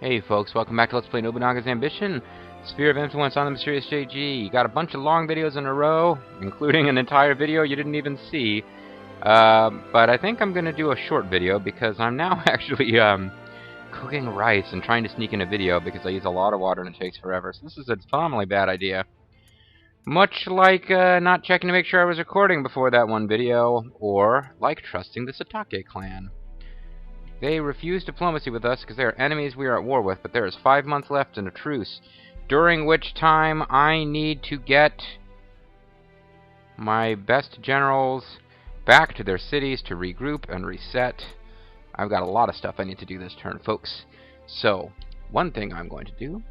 Hey folks, welcome back to Let's Play Nobunaga's Ambition, Sphere of Influence on the Mysterious JG. You got a bunch of long videos in a row, including an entire video you didn't even see. But I think I'm going to do a short video because I'm now actually cooking rice and trying to sneak in a video because I use a lot of water and it takes forever. So this is a phenomenally bad idea. Much like not checking to make sure I was recording before that one video, or like trusting the Satake clan. They refuse diplomacy with us because they are enemies we are at war with, but there is 5 months left in a truce, during which time I need to get my best generals back to their cities to regroup and reset. I've got a lot of stuff I need to do this turn, folks. So, one thing I'm going to do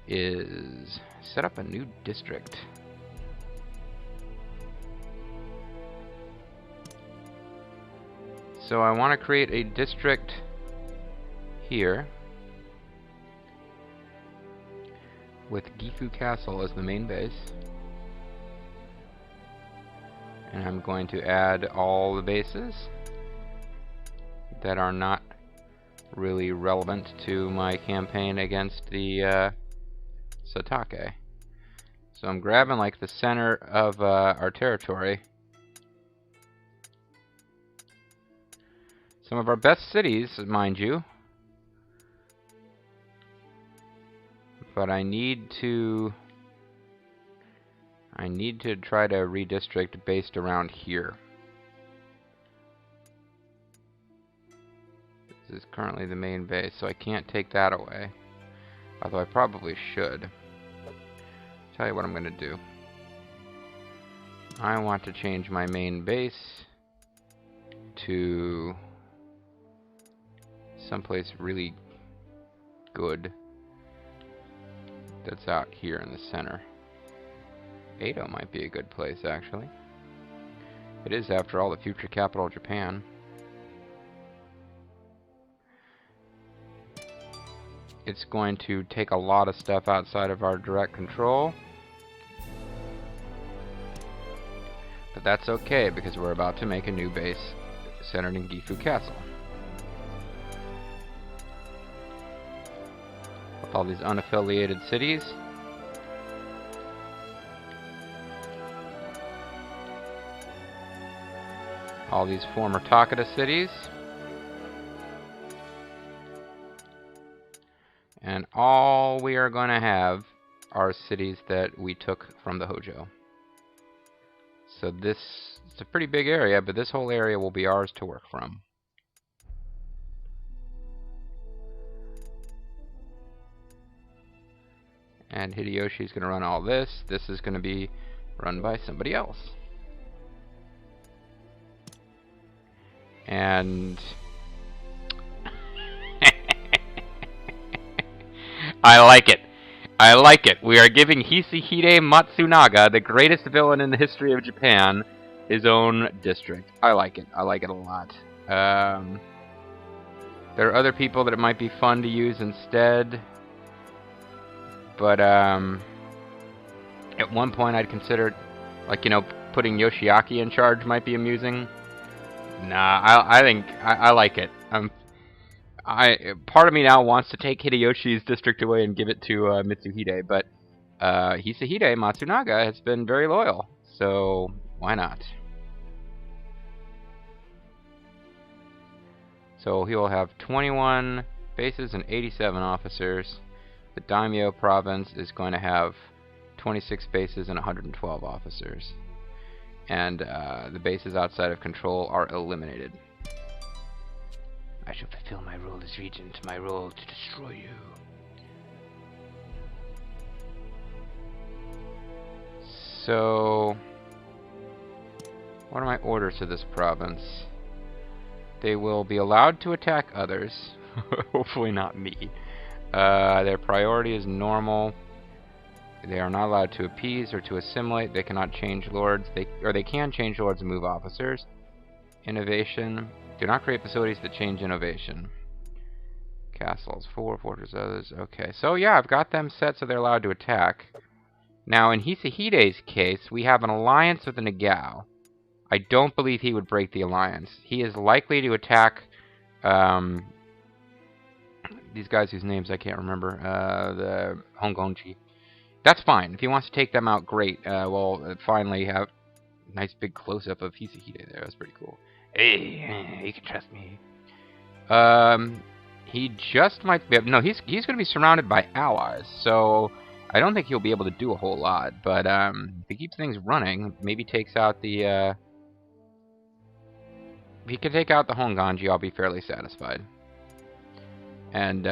is set up a new district. So I want to create a district here with Gifu Castle as the main base. And I'm going to add all the bases that are not really relevant to my campaign against the Satake. So I'm grabbing like the center of our territory. Some of our best cities, mind you. But I need to try to redistrict based around here. This is currently the main base, so I can't take that away. Although I probably should. Tell you what I'm going to do. I want to change my main base to someplace really good that's out here in the center. Edo might be a good place, actually. It is, after all, the future capital of Japan. It's going to take a lot of stuff outside of our direct control. But that's okay, because we're about to make a new base centered in Gifu Castle. With all these unaffiliated cities. All these former Takeda cities. And all we are going to have are cities that we took from the Hojo. So this is a pretty big area, but this whole area will be ours to work from. And Hideyoshi's going to run all this. This is going to be run by somebody else. And I like it. I like it. We are giving Hisehide Matsunaga, the greatest villain in the history of Japan, his own district. I like it. I like it a lot. There are other people that it might be fun to use instead. But at one point I'd consider, like, you know, putting Yoshiaki in charge might be amusing. Nah, I think I like it. Part of me now wants to take Hideyoshi's district away and give it to Mitsuhide, but Hisehide Matsunaga has been very loyal, so why not? So he will have 21 bases and 87 officers. The Daimyo province is going to have 26 bases and 112 officers. And the bases outside of control are eliminated. I shall fulfill my role as regent, my role to destroy you. So, what are my orders to this province? They will be allowed to attack others. Hopefully not me. Their priority is normal. They are not allowed to appease or to assimilate. They cannot change lords. They can change lords and move officers. Innovation. Do not create facilities that change innovation. Castles, 4, fortress others. Okay, so yeah, I've got them set so they're allowed to attack. Now, in Hisehide's case, we have an alliance with the Nagao. I don't believe he would break the alliance. He is likely to attack these guys whose names I can't remember, the Hongongji. That's fine. If he wants to take them out, great. We'll finally have a nice big close-up of Hisahide there. That's pretty cool. Hey, you can trust me. He just might be... No, he's going to be surrounded by allies, so I don't think he'll be able to do a whole lot. But if he keeps things running, maybe takes out the... If he can take out the Hongongji, I'll be fairly satisfied. And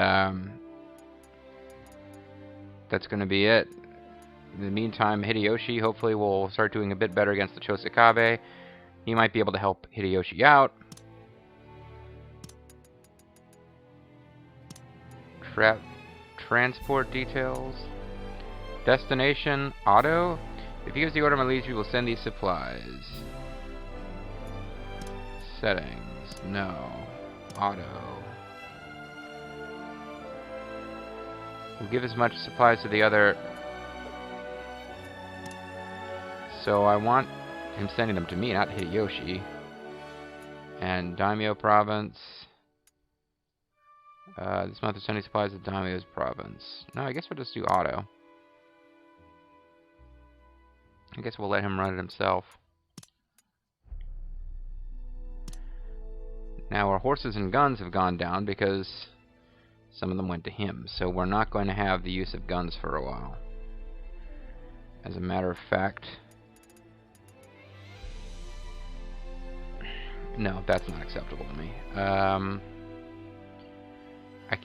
that's going to be it. In the meantime, Hideyoshi hopefully will start doing a bit better against the Chosokabe. He might be able to help Hideyoshi out. Transport details. Destination, auto. If he gives the order, my liege, we will send these supplies. Settings, no. Auto. We'll give as much supplies to the other. So I want him sending them to me, not Hideyoshi. And Daimyo province. This month of sending supplies to Daimyo's province. No, I guess we'll just do auto. I guess we'll let him run it himself. Now our horses and guns have gone down because some of them went to him. So we're not going to have the use of guns for a while. As a matter of fact... No, that's not acceptable to me.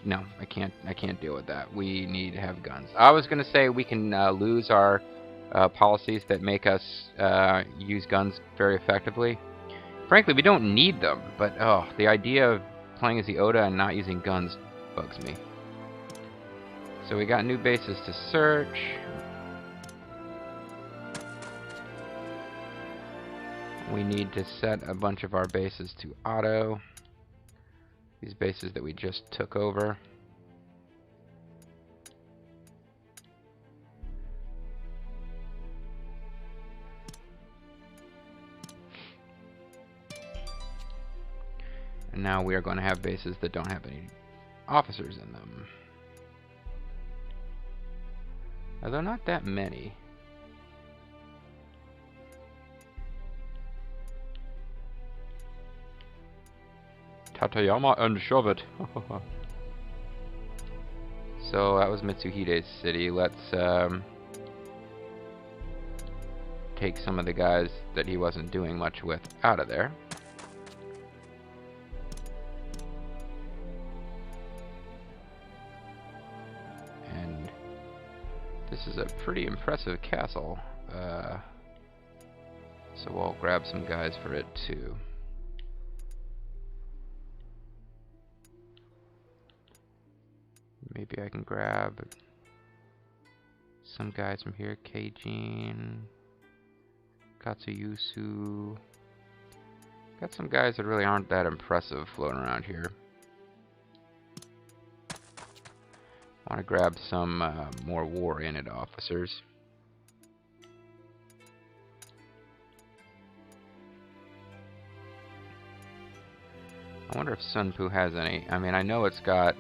No, I can't deal with that. We need to have guns. I was going to say we can lose our policies that make us use guns very effectively. Frankly, we don't need them, but the idea of playing as the Oda and not using guns bugs me. So we got new bases to search. We need to set a bunch of our bases to auto. These bases that we just took over. And now we are going to have bases that don't have any officers in them. Although not that many. Tateyama and shove it. So that was Mitsuhide's city. Let's take some of the guys that he wasn't doing much with out of there. And this is a pretty impressive castle. So we'll grab some guys for it too. Maybe I can grab some guys from here. Keijin, Katsuyusu. Got some guys that really aren't that impressive floating around here. I want to grab some more war-oriented officers. I wonder if Sunpu has any. I mean, I know it's got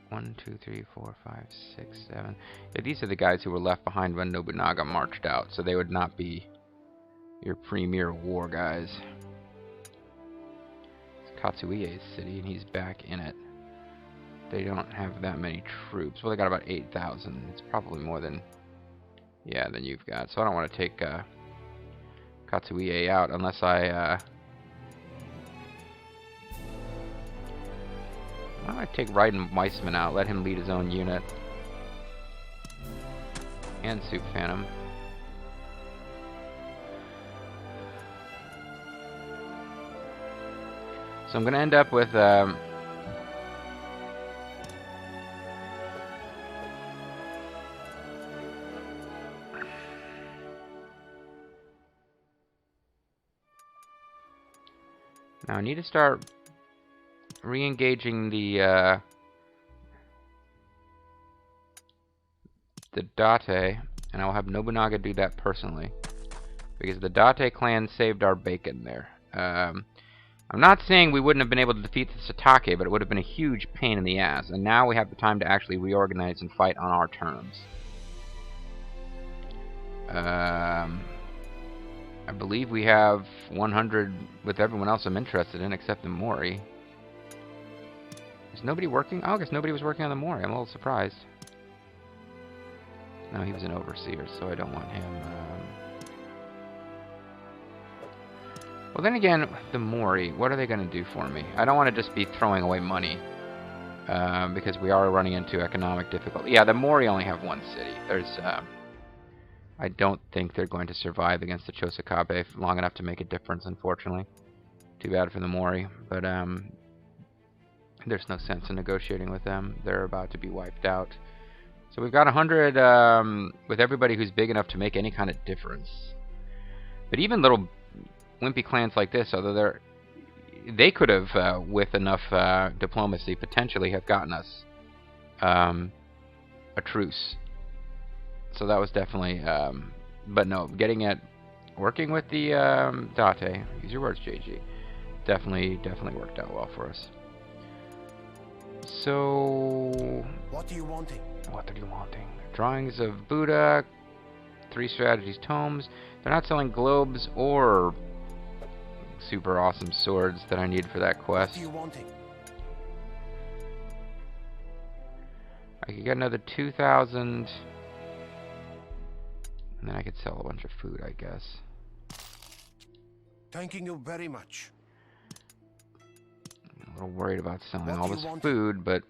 1, 2, 3, 4, 5, 6, 7. Yeah, these are the guys who were left behind when Nobunaga marched out, so they would not be your premier war guys. It's Katsuie's city, and he's back in it. They don't have that many troops. Well, they got about 8,000. It's probably more than, yeah, than you've got. So I don't want to take Katsuie out unless I might take Raiden Weissman out, let him lead his own unit. And Soup Phantom. So I'm going to end up with now I need to start re-engaging the Date, and I'll have Nobunaga do that personally, because the Date clan saved our bacon there. I'm not saying we wouldn't have been able to defeat the Satake, but it would have been a huge pain in the ass. And now we have the time to actually reorganize and fight on our terms. I believe we have 100 with everyone else I'm interested in, except the Mori. Is nobody working? Oh, I guess nobody was working on the Mori. I'm a little surprised. No, he was an overseer, so I don't want him. Well, then again, the Mori, what are they going to do for me? I don't want to just be throwing away money, because we are running into economic difficulty. Yeah, the Mori only have one city. I don't think they're going to survive against the Chosakabe long enough to make a difference, unfortunately. Too bad for the Mori, but there's no sense in negotiating with them. They're about to be wiped out. So we've got 100 with everybody who's big enough to make any kind of difference. But even little wimpy clans like this, although they could have, with enough diplomacy, potentially have gotten us a truce. So that was definitely, but no, working with the Date, use your words, JG, definitely worked out well for us. So, what are you wanting? What are you wanting? Drawings of Buddha, 3 strategies tomes. They're not selling globes or super awesome swords that I need for that quest. What are you wanting? I could get another 2,000, and then I could sell a bunch of food, I guess. Thanking you very much. I'm a little worried about selling all this food, but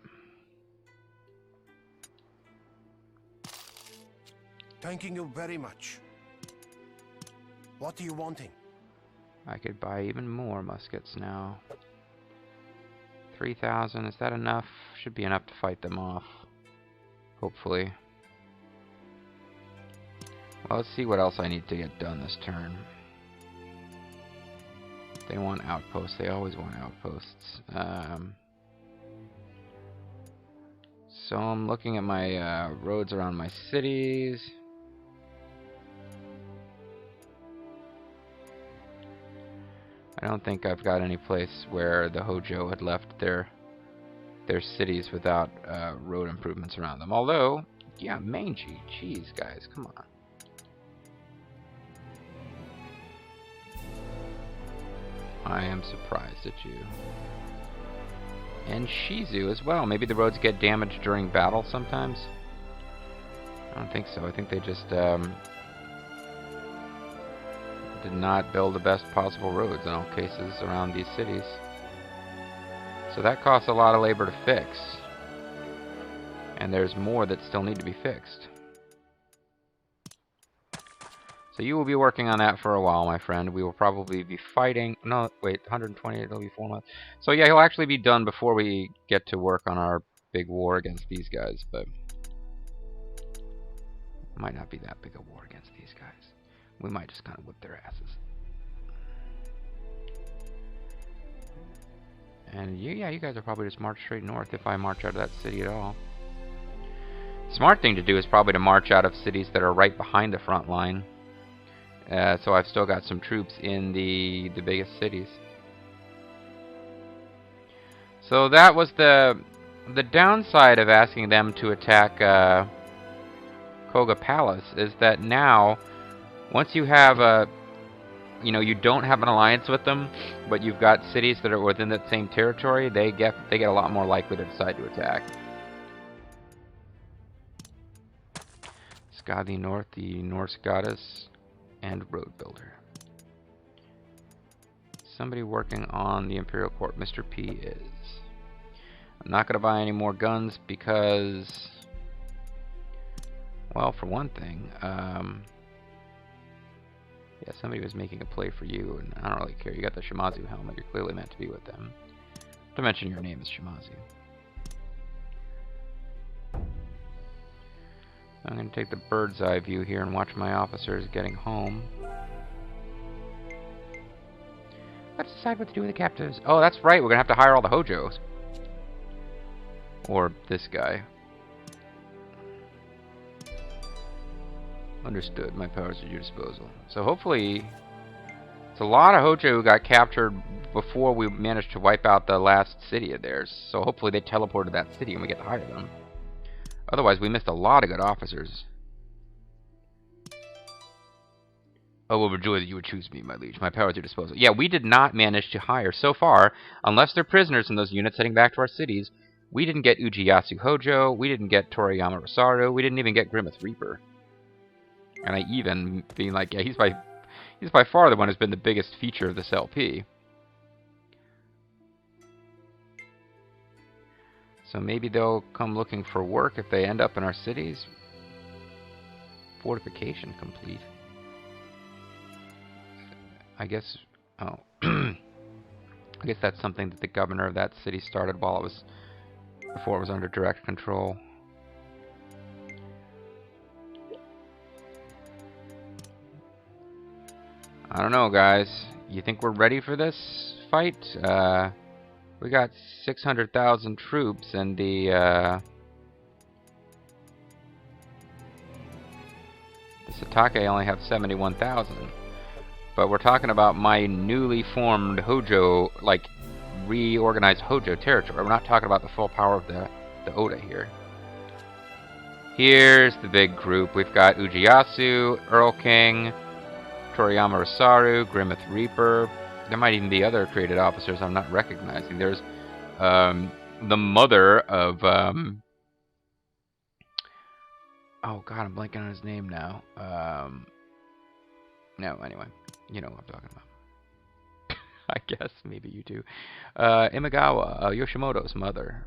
thanking you very much. What are you wanting? I could buy even more muskets now. 3,000, is that enough? Should be enough to fight them off. Hopefully. Well, let's see what else I need to get done this turn. They want outposts. They always want outposts. So I'm looking at my roads around my cities. I don't think I've got any place where the Hojo had left their cities without road improvements around them. Although, yeah, mangy. Jeez, guys, come on. I am surprised at you. And Shizu as well. Maybe the roads get damaged during battle sometimes? I don't think so. I think they just did not build the best possible roads in all cases around these cities. So that costs a lot of labor to fix. And there's more that still need to be fixed. So you will be working on that for a while, my friend. We will probably be fighting... No, wait, 120, it'll be 4 months. So yeah, he'll actually be done before we get to work on our big war against these guys, but... it might not be that big a war against these guys. We might just kind of whip their asses. And yeah, you guys will probably just march straight north if I march out of that city at all. Smart thing to do is probably to march out of cities that are right behind the front line. So I've still got some troops in the biggest cities. So that was the downside of asking them to attack Koga Palace, is that now, once you have you don't have an alliance with them, but you've got cities that are within that same territory, they get a lot more likely to decide to attack. Skadi North, the Norse goddess and road builder. Somebody working on the Imperial Court. Mr. P is. I'm not going to buy any more guns because, well, for one thing, yeah, somebody was making a play for you, and I don't really care. You got the Shimazu helmet. You're clearly meant to be with them. Not to mention your name is Shimazu. I'm going to take the bird's eye view here and watch my officers getting home. Let's decide what to do with the captives. Oh, that's right. We're going to have to hire all the Hojos. Or this guy. Understood. My powers are at your disposal. So hopefully It's a lot of Hojo who got captured before we managed to wipe out the last city of theirs. So hopefully they teleported that city and we get to hire them. Otherwise, we missed a lot of good officers. Oh, overjoyed that you would choose me, my liege. My power at your disposal. Yeah, we did not manage to hire so far, unless they're prisoners in those units heading back to our cities. We didn't get Ujiyasu Hojo. We didn't get Toriyama Rosaru. We didn't even get Grimmeth Reaper. And I even being like, yeah, he's by far the one who's been the biggest feature of this LP. So maybe they'll come looking for work if they end up in our cities. Fortification complete. I guess, oh, I guess that's something that the governor of that city started while it was, before it was under direct control. I don't know, guys. You think we're ready for this fight? We got 600,000 troops, and the Satake only have 71,000. But we're talking about my newly formed Hojo, like, reorganized Hojo territory. We're not talking about the full power of the Oda here. Here's the big group. We've got Ujiyasu, Earl King, Toriyama Rosaru, Grimmeth Reaper. There might even be other created officers I'm not recognizing. There's the mother of... oh god, I'm blanking on his name now. No, anyway. You know what I'm talking about. I guess, maybe you do. Imagawa, Yoshimoto's mother.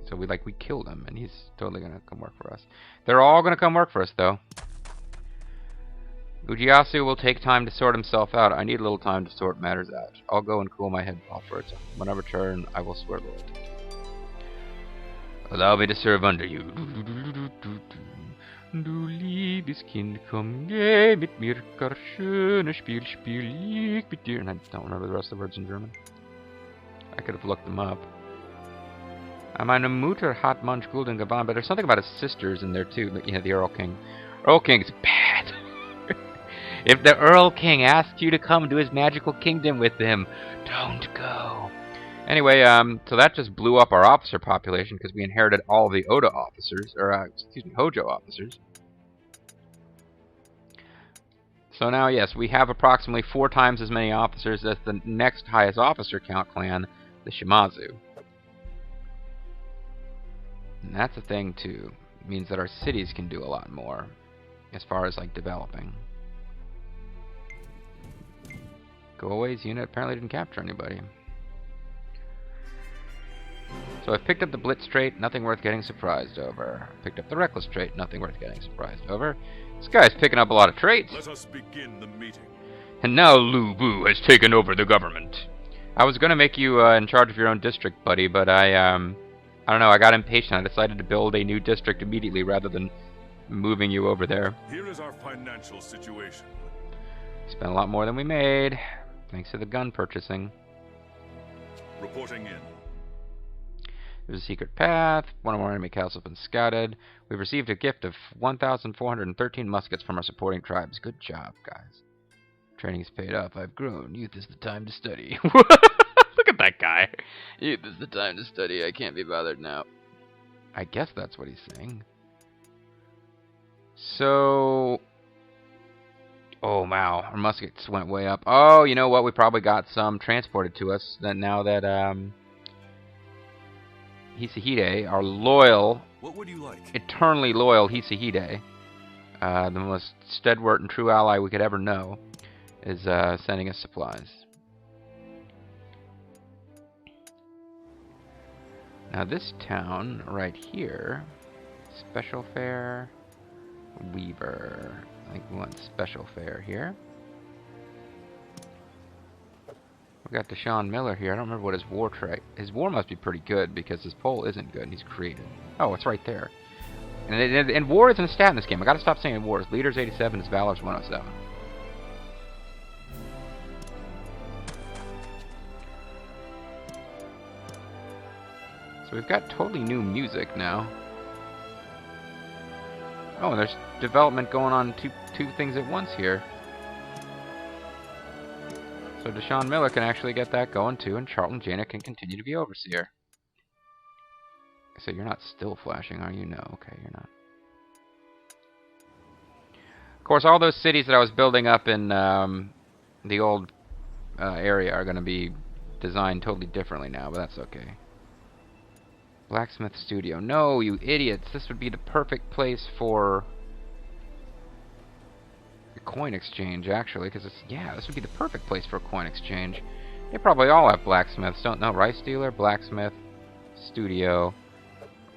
So we killed him, and he's totally gonna come work for us. They're all gonna come work for us, though. Ujiyasu will take time to sort himself out. I need a little time to sort matters out. I'll go and cool my head off for a time. When I return, I will swear loyalty. Allow me to serve under you. Du liebes Kind, komm, geh mit mir, gar schönes Spiel, spiel ich mit dir. And I don't remember the rest of the words in German. I could have looked them up. Meine Mutter hat manch gulden gewann, but there's something about his sisters in there too. You know, the Earl King. Earl King's bad. If the Earl King asks you to come to his magical kingdom with him, don't go. Anyway, so that just blew up our officer population because we inherited all the Oda officers, or excuse me, Hojo officers. So now, yes, we have approximately 4 times as many officers as the next highest officer count clan, the Shimazu. And that's a thing too. It means that our cities can do a lot more as far as developing. Go-Away's unit apparently didn't capture anybody. So I've picked up the Blitz trait, nothing worth getting surprised over. Picked up the Reckless trait, nothing worth getting surprised over. This guy's picking up a lot of traits. Let us begin the meeting. And now Lu Bu has taken over the government. I was going to make you in charge of your own district, buddy, but I don't know, I got impatient. I decided to build a new district immediately rather than moving you over there. Here is our financial situation. Spent a lot more than we made, thanks to the gun purchasing. Reporting in. There's a secret path. One of our enemy castles has been scouted. We've received a gift of 1,413 muskets from our supporting tribes. Good job, guys. Training's paid off. I've grown. Youth is the time to study. Look at that guy. Youth is the time to study. I can't be bothered now. I guess that's what he's saying. So... oh, wow. Our muskets went way up. Oh, you know what? We probably got some transported to us now that, Hisahide, our loyal, what would you like? Eternally loyal Hisahide, the most steadward and true ally we could ever know, is sending us supplies. Now this town right here, special fare, Weaver. I think we want special fare here. We got Deshaun Miller here. I don't remember what his war trait. His war must be pretty good because his poll isn't good and he's creative. Oh, it's right there. And war isn't a stat in this game. I gotta stop saying war. His leader's 87, his valor's 107. So we've got totally new music now. Oh, and there's development going on two things at once here. So Deshaun Miller can actually get that going too, and Charlton Janik can continue to be overseer. So you're not still flashing, are you? No, okay, you're not. Of course, all those cities that I was building up in the old area are going to be designed totally differently now, but that's okay. Blacksmith Studio. No, you idiots! This would be the perfect place for a coin exchange, actually, because this would be the perfect place for a coin exchange. They probably all have blacksmiths, don't know? Rice dealer, blacksmith, studio,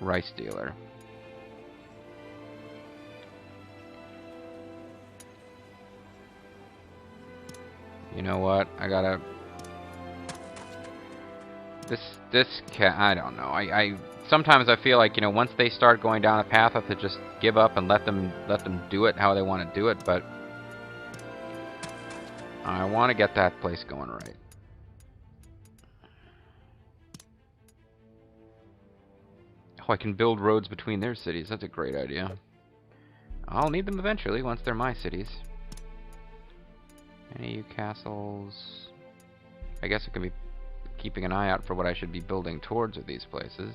rice dealer. You know what? I gotta. I don't know. I sometimes I feel like, you know, once they start going down a path, I have to just give up and let them do it how they want to do it. But I want to get that place going right. Oh, I can build roads between their cities. That's a great idea. I'll need them eventually once they're my cities. Any EU castles? I guess it could be keeping an eye out for what I should be building towards of these places.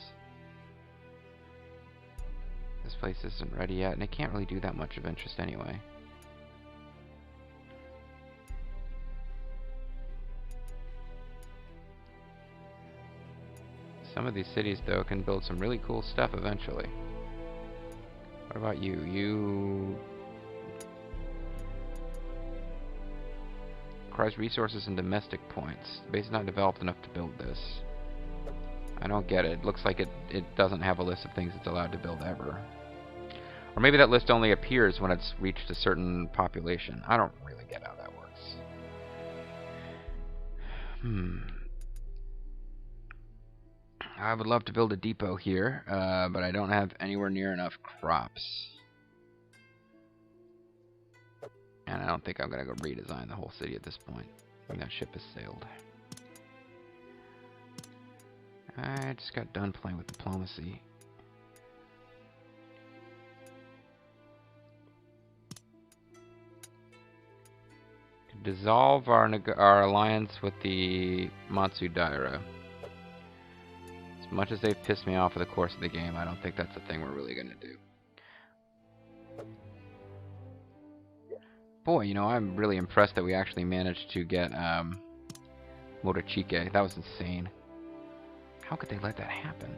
This place isn't ready yet, and it can't really do that much of interest anyway. Some of these cities, though, can build some really cool stuff eventually. What about you? You requires resources and domestic points. The base is not developed enough to build this. I don't get it. It looks like it doesn't have a list of things it's allowed to build ever. Or maybe that list only appears when it's reached a certain population. I don't really get how that works. I would love to build a depot here, but I don't have anywhere near enough crops. And I don't think I'm going to go redesign the whole city at this point. I think that ship has sailed. I just got done playing with diplomacy. Dissolve our alliance with the Matsudaira. As much as they've pissed me off for the course of the game, I don't think that's the thing we're really going to do. Boy, you know, I'm really impressed that we actually managed to get Motochike. That was insane. How could they let that happen?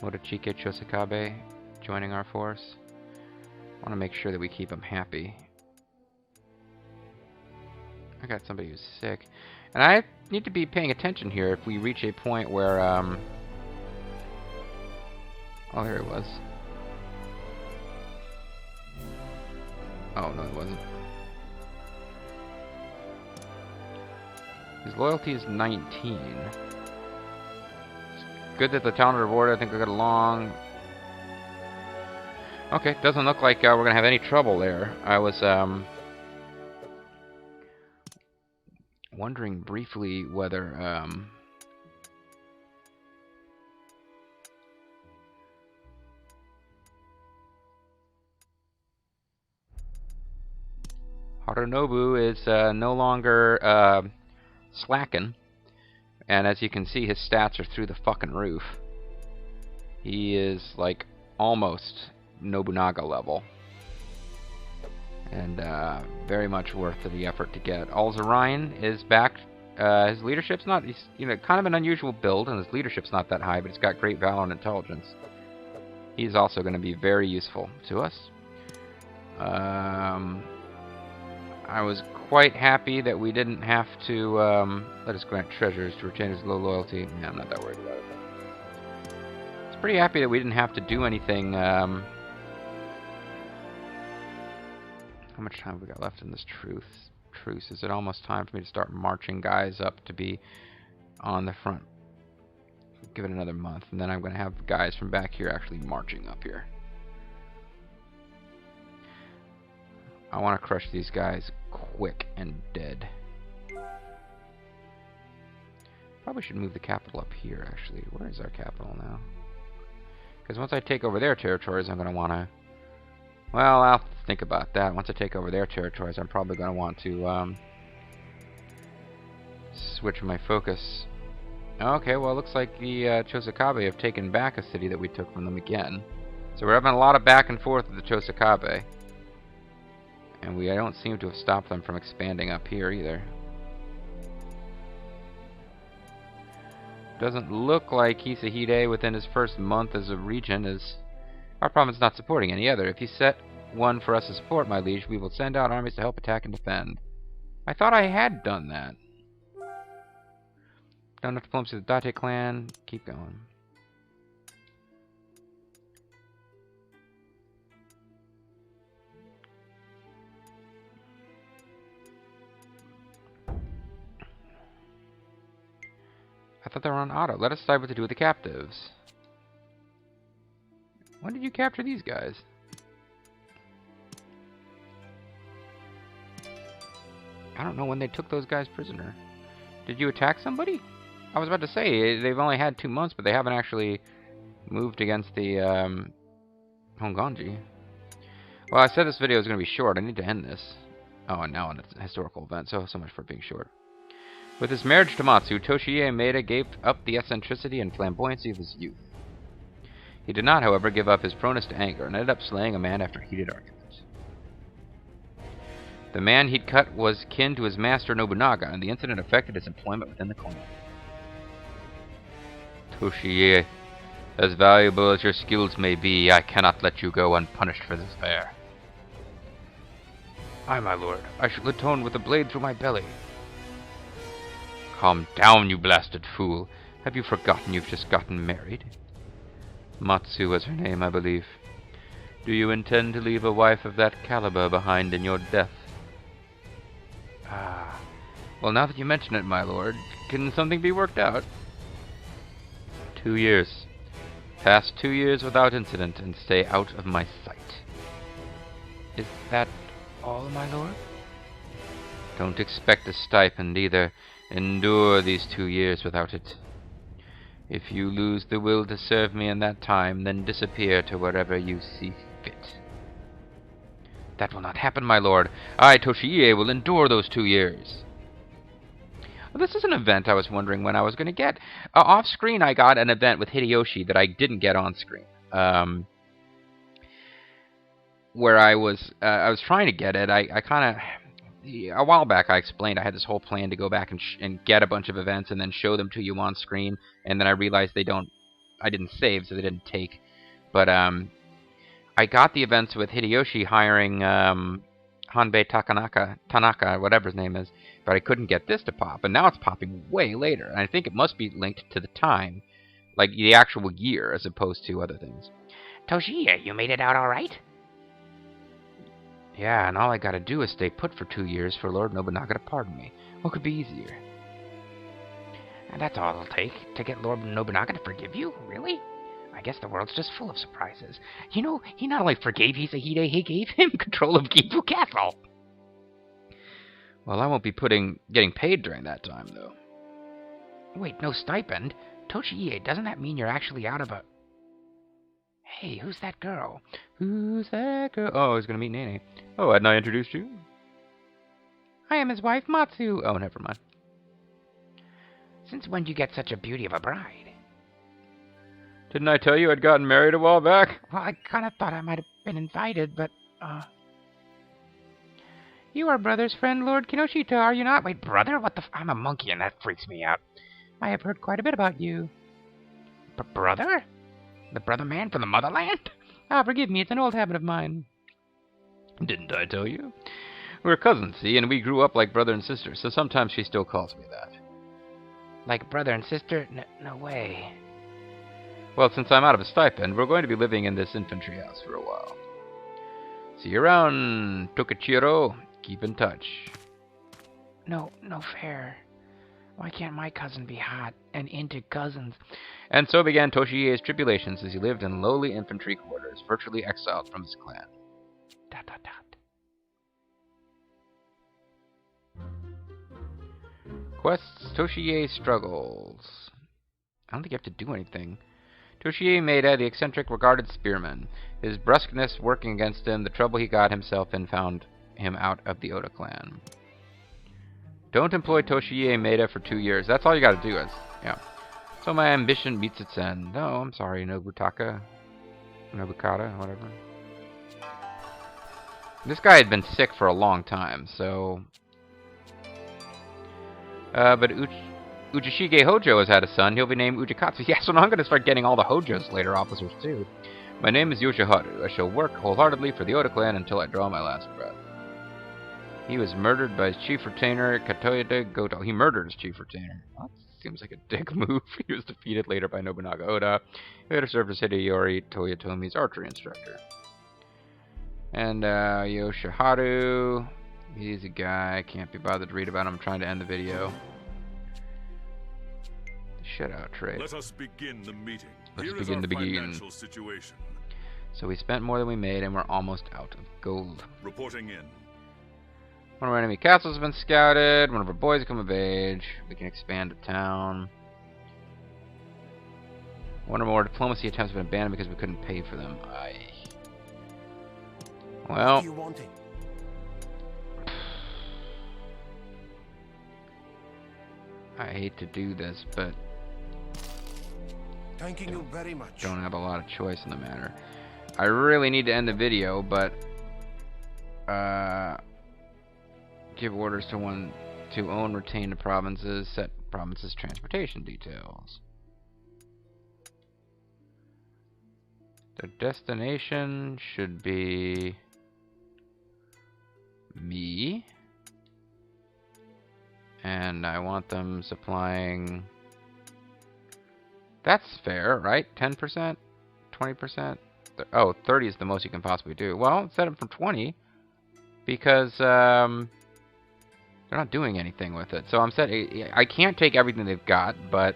Motochike Chosakabe joining our force. I want to make sure that we keep them happy. I got somebody who's sick. And I need to be paying attention here if we reach a point where, oh, there it was. Oh, no, it wasn't. His loyalty is 19. It's good that the talent reward, I think we got along. Okay, doesn't look like we're going to have any trouble there. I was, wondering briefly whether Harunobu is no longer slacking, and as you can see, his stats are through the fucking roof. He is like almost Nobunaga level. And very much worth the effort to get. Alzarian is back. His leadership's not, he's, you know, kind of an unusual build, and his leadership's not that high, but he's got great valor and intelligence. He's also going to be very useful to us. I was quite happy that we didn't have to let us grant treasures to retain his low loyalty. Yeah, I'm not that worried about it. I was pretty happy that we didn't have to do anything. How much time have we got left in this truce? Is it almost time for me to start marching guys up to be on the front? Give it another month, and then I'm going to have guys from back here actually marching up here. I want to crush these guys quick and dead. Probably should move the capital up here, actually. Where is our capital now? Because once I take over their territories, I'm going to want to... Well, I'll think about that. Once I take over their territories, I'm probably going to want to Switch my focus. Okay, well, it looks like the Chosakabe have taken back a city that we took from them again. So we're having a lot of back and forth with the Chosakabe. And I don't seem to have stopped them from expanding up here either. Doesn't look like Hisahide within his first month as a regent is... Our province not supporting any other. If you set one for us to support, my liege, we will send out armies to help attack and defend. I thought I had done that. Done enough diplomacy with the Date clan. Keep going. I thought they were on auto. Let us decide what to do with the captives. When did you capture these guys? I don't know when they took those guys prisoner. Did you attack somebody? I was about to say, they've only had 2 months, but they haven't actually moved against the Honganji. Well, I said this video was going to be short. I need to end this. Oh, and now it's a historical event, so much for being short. With his marriage to Matsu, Toshiie Maeda gave up the eccentricity and flamboyancy of his youth. He did not, however, give up his proneness to anger, and ended up slaying a man after a heated argument. The man he'd cut was kin to his master Nobunaga, and the incident affected his employment within the clan. Toshiie, as valuable as your skills may be, I cannot let you go unpunished for this affair. Aye, my lord, I shall atone with a blade through my belly. Calm down, you blasted fool. Have you forgotten you've just gotten married? Matsu was her name, I believe. Do you intend to leave a wife of that caliber behind in your death? Ah. Well, now that you mention it, my lord, can something be worked out? 2 years. Pass 2 years without incident and stay out of my sight. Is that all, my lord? Don't expect a stipend either. Endure these 2 years without it. If you lose the will to serve me in that time, then disappear to wherever you see fit. That will not happen, my lord. I, Toshiie, will endure those 2 years. Well, this is an event I was wondering when I was going to get. Off-screen, I got an event with Hideyoshi that I didn't get on-screen. Where I was trying to get it. I kind of... A while back, I explained I had this whole plan to go back and get a bunch of events and then show them to you on screen. And then I realized I didn't save, so they didn't take. But I got the events with Hideyoshi hiring Hanbei Tanaka, whatever his name is. But I couldn't get this to pop. And now it's popping way later. And I think it must be linked to the time. Like the actual year, as opposed to other things. Toshiie, you made it out all right? Yeah, and all I gotta do is stay put for 2 years for Lord Nobunaga to pardon me. What could be easier? And that's all it'll take, to get Lord Nobunaga to forgive you? Really? I guess the world's just full of surprises. You know, he not only forgave Hisahide, he gave him control of Gifu Castle! Well, I won't be getting paid during that time, though. Wait, no stipend? Toshiie, doesn't that mean you're actually out of a... Hey, who's that girl? Who's that girl? Oh, he's gonna meet Nene. Oh, hadn't I introduced you? I am his wife, Matsu. Oh, never mind. Since when did you get such a beauty of a bride? Didn't I tell you I'd gotten married a while back? Well, I kind of thought I might have been invited, but, You are brother's friend, Lord Kinoshita, are you not? Wait, brother? What the I'm a monkey and that freaks me out. I have heard quite a bit about you. Brother? The brother man from the motherland? Ah, forgive me, it's an old habit of mine. Didn't I tell you? We're cousins, see, and we grew up like brother and sister, so sometimes she still calls me that. Like brother and sister? No way. Well, since I'm out of a stipend, we're going to be living in this infantry house for a while. See you around, Tokichiro. Keep in touch. No fair. Why can't my cousin be hot and into cousins? And so began Toshiie's tribulations as he lived in lowly infantry quarters, virtually exiled from his clan. ... Quests, Toshiie struggles. I don't think you have to do anything. Toshiie Maeda, the eccentric, regarded spearman. His brusqueness working against him, the trouble he got himself in found him out of the Oda clan. Don't employ Toshiie Maeda for 2 years. That's all you gotta do is, yeah. So my ambition meets its end. No, I'm sorry, Nobutaka. Nobukata, whatever. This guy had been sick for a long time, so... but Ujishige Hojo has had a son. He'll be named Ujikatsu. Yeah, so now I'm gonna start getting all the Hojos later officers, too. My name is Yoshiharu. I shall work wholeheartedly for the Oda clan until I draw my last breath. He was murdered by his chief retainer, Katoyade Goto. He murdered his chief retainer. That seems like a dick move. He was defeated later by Nobunaga Oda, who later served as Hideyori Toyotomi's archery instructor. And Yoshiharu, he's a guy. I can't be bothered to read about him. I'm trying to end the video. Shutout trade. Let us begin the meeting. Let's begin the financial situation. So we spent more than we made, and we're almost out of gold. Reporting in. One of our enemy castles has been scouted. One of our boys come of age. We can expand the town. One or more diplomacy attempts have been abandoned because we couldn't pay for them. Well, What do you wanting? I hate to do this, but Thanking you very much. don't have a lot of choice in the matter. I really need to end the video, but give orders to one to own, retain the provinces, set provinces' transportation details. Their destination should be me, and I want them supplying. That's fair, right? 10%? 20%? Oh, 30 is the most you can possibly do. Well, set them from 20 because they're not doing anything with it. So I'm set. I can't take everything they've got, but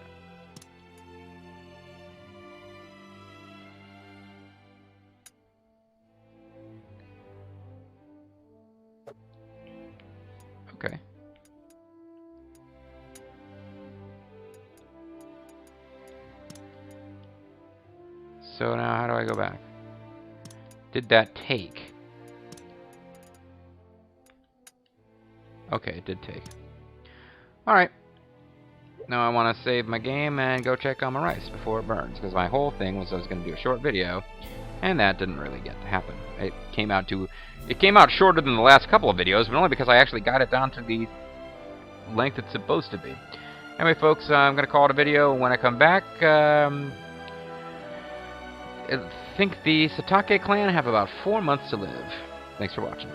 okay. So now how do I go back? Did that take? Okay, it did take. Alright. Now I want to save my game and go check on my rice before it burns. Because my whole thing was I was going to do a short video. And that didn't really get to happen. It came out shorter than the last couple of videos, but only because I actually got it down to the length it's supposed to be. Anyway, folks, I'm going to call it a video. When I come back, I think the Satake clan have about 4 months to live. Thanks for watching.